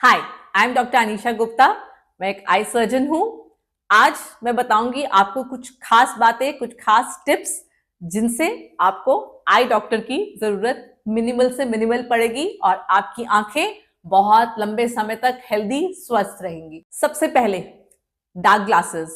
Hi, I am doctor Anisha Gupta. मैं एक eye surgeon हूँ। आज मैं बताऊंगी आपको कुछ खास बातें, कुछ खास टिप्स जिनसे आपको आई डॉक्टर की जरूरत मिनिमल से मिनिमल पड़ेगी और आपकी आंखें बहुत लंबे समय तक हेल्दी, स्वस्थ रहेंगी। सबसे पहले डार्क ग्लासेस,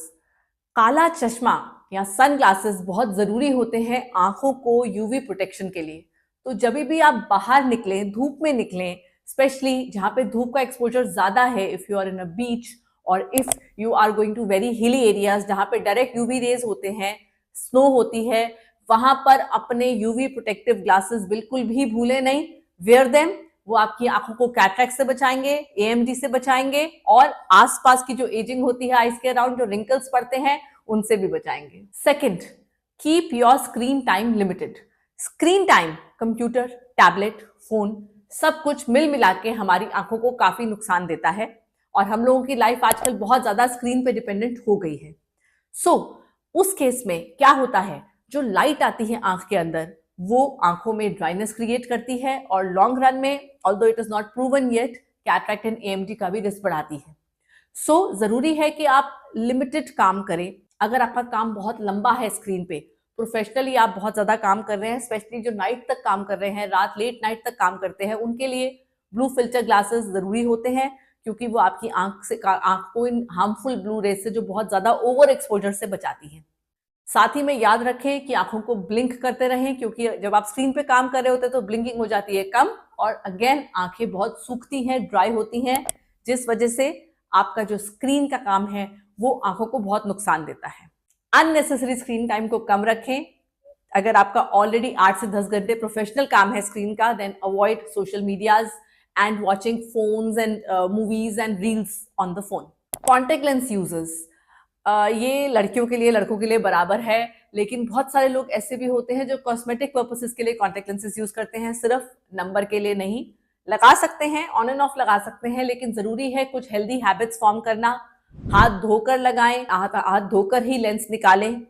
काला चश्मा या सन ग्लासेस बहुत जरूरी होते हैं आंखों को यूवी प्रोटेक्शन के लिए। तो जब भी आप बाहर निकलें, धूप में निकलें, स्पेशली जहां पे धूप का एक्सपोजर ज्यादा है, if you are in a beach और if you are going to very hilly areas जहां पे डायरेक्ट यूवी रेज होते हैं, स्नो होती है, वहां पर अपने यूवी प्रोटेक्टिव ग्लासेस बिल्कुल भी भूले नहीं। Wear them. वो आपकी आंखों को कैटरेक्ट से बचाएंगे, एएमडी से बचाएंगे और आसपास की जो एजिंग होती है आइस के अराउंड, जो रिंकल्स पड़ते हैं, उनसे भी बचाएंगे। Second, keep your screen time limited. Screen time, computer, tablet, phone, सब कुछ मिल मिला के हमारी आंखों को काफी नुकसान देता है और हम लोगों की लाइफ आजकल बहुत ज्यादा स्क्रीन पे डिपेंडेंट हो गई है। उस केस में क्या होता है, जो लाइट आती है आंख के अंदर, वो आंखों में ड्राइनेस क्रिएट करती है और लॉन्ग रन में, although it is not proven yet, cataract and AMD का भी रिस्क बढ़ाती है। जरूरी है कि आप लिमिटेड काम करें। अगर आपका काम बहुत लंबा है स्क्रीन पे, प्रोफेशनली आप बहुत ज्यादा काम कर रहे हैं, स्पेशली जो नाइट तक काम कर रहे हैं, रात लेट नाइट तक काम करते हैं, उनके लिए ब्लू फिल्टर ग्लासेस जरूरी होते हैं, क्योंकि वो आपकी आंख को इन हार्मफुल ब्लू रेज से, जो बहुत ज्यादा ओवर एक्सपोजर से, बचाती है। साथ ही में याद रखें कि आंखों को ब्लिंक करते रहें, क्योंकि जब आप स्क्रीन पे काम कर रहे होते हैं तो ब्लिंकिंग हो जाती है कम और अगेन आंखें बहुत सूखती हैं, ड्राई होती हैं, जिस वजह से आपका जो स्क्रीन का काम है वो आंखों को बहुत नुकसान देता है। अननेसेसरी स्क्रीन टाइम को कम रखें। अगर आपका ऑलरेडी 8 से 10 घंटे प्रोफेशनल काम है स्क्रीन का, then avoid social medias and watching phones and movies and reels on the phone. Contact lens users, ये लड़कियों के लिए, लड़कों के लिए बराबर है, लेकिन बहुत सारे लोग ऐसे भी होते हैं जो कॉस्मेटिक पर्पसेस के लिए कॉन्टेक्ट लेंसेज यूज करते हैं, सिर्फ नंबर के लिए नहीं। लगा सकते हैं, ऑन एंड ऑफ लगा सकते हैं, लेकिन जरूरी है कुछ हेल्दी हैबिट्स फॉर्म करना। हाथ धोकर लगाएं, हाथ धोकर ही लेंस निकालें।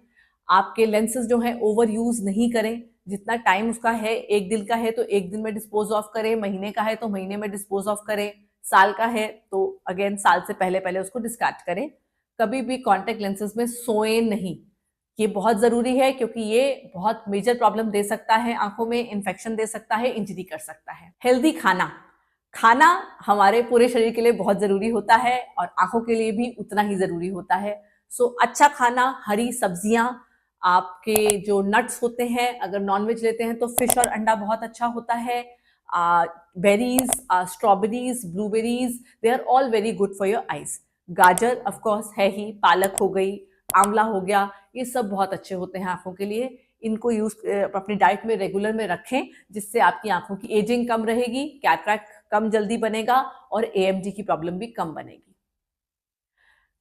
आपके लेंसेज जो है ओवर यूज नहीं करें। जितना टाइम उसका है, एक दिन का है तो एक दिन में डिस्पोज ऑफ करें, महीने का है तो महीने में डिस्पोज ऑफ करें, साल का है तो अगेन साल से पहले पहले उसको डिस्कार्ड करें। कभी भी कॉन्टेक्ट लेंसेज में सोए नहीं, ये बहुत जरूरी है, क्योंकि ये बहुत मेजर प्रॉब्लम दे सकता है, आंखों में इंफेक्शन दे सकता है, इंजरी कर सकता है। हेल्दी खाना, खाना हमारे पूरे शरीर के लिए बहुत जरूरी होता है और आंखों के लिए भी उतना ही जरूरी होता है। अच्छा खाना, हरी सब्जियां, आपके जो नट्स होते हैं, अगर नॉनवेज लेते हैं तो फिश और अंडा बहुत अच्छा होता है। Berries, strawberries, blueberries, they are all very good for your eyes. गाजर ऑफ कोर्स है ही, पालक हो गई, आंवला हो गया, ये सब बहुत अच्छे होते हैं आंखों के लिए। इनको यूज अपनी डाइट में रेगुलर में रखें, जिससे आपकी आंखों की एजिंग कम रहेगी, कैटरैक्ट कम जल्दी बनेगा और एएमडी की प्रॉब्लम भी कम बनेगी।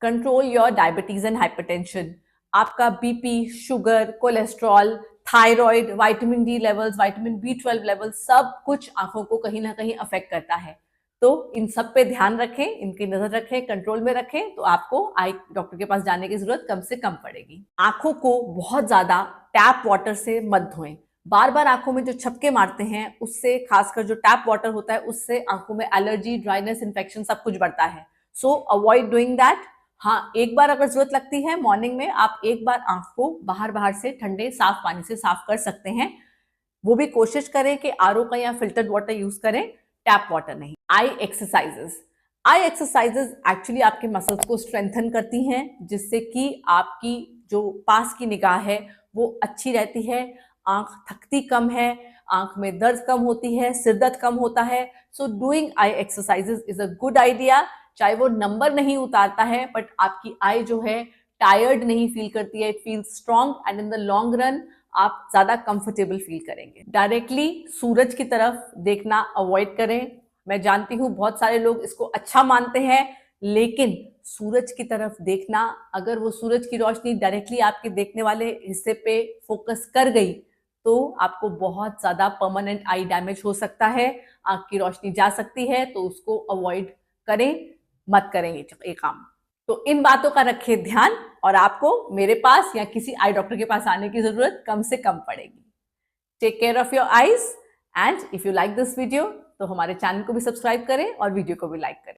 Control your diabetes and hypertension. आपका BP, sugar, cholesterol, thyroid, vitamin D levels, vitamin B 12 level, सब कुछ आंखों को कहीं ना कहीं अफेक्ट करता है। तो इन सब पे ध्यान रखें, इनकी नजर रखें, कंट्रोल में रखें, तो आपको आई डॉक्टर के पास जाने की जरूरत कम से कम पड़ेगी। आंखों को बहुत ज्यादा टैप वाटर से मत धोएं। बार बार आंखों में जो छपके मारते हैं, उससे, खासकर जो टैप वाटर होता है, उससे आंखों में एलर्जी, ड्राइनेस, इन्फेक्शन सब कुछ बढ़ता है। Avoid doing that. हाँ, एक बार अगर जरूरत लगती है मॉर्निंग में, आप एक बार आंख को बाहर बाहर से ठंडे साफ पानी से साफ कर सकते हैं। वो भी कोशिश करें कि आरओ का या फिल्टर्ड वाटर यूज करें, टैप वाटर नहीं। आई एक्सरसाइजेस, आई एक्सरसाइजेस एक्चुअली आपके मसल्स को स्ट्रेंथन करती हैं, जिससे कि आपकी जो पास की निगाह है वो अच्छी रहती है, आंख थकती कम है, आंख में दर्द कम होती है, सिर दर्द कम होता है। Doing I exercises is a good idea. चाहे वो नंबर नहीं उतारता है, बट आपकी आई जो है टायर्ड नहीं फील करती है, it feels strong and in the long run आप ज्यादा कंफर्टेबल फील करेंगे। डायरेक्टली सूरज की तरफ देखना अवॉइड करें। मैं जानती हूँ बहुत सारे लोग इसको अच्छा मानते हैं, लेकिन सूरज की तरफ देखना, अगर वो सूरज की रोशनी डायरेक्टली आपके देखने वाले हिस्से पे फोकस कर गई तो आपको बहुत ज्यादा परमानेंट आई डैमेज हो सकता है, आंख की रोशनी जा सकती है। तो उसको अवॉइड करें, मत करें ये काम। तो इन बातों का रखें ध्यान और आपको मेरे पास या किसी आई डॉक्टर के पास आने की जरूरत कम से कम पड़ेगी। Take care of your eyes and if you like this video तो हमारे चैनल को भी सब्सक्राइब करें और वीडियो को भी लाइक करें।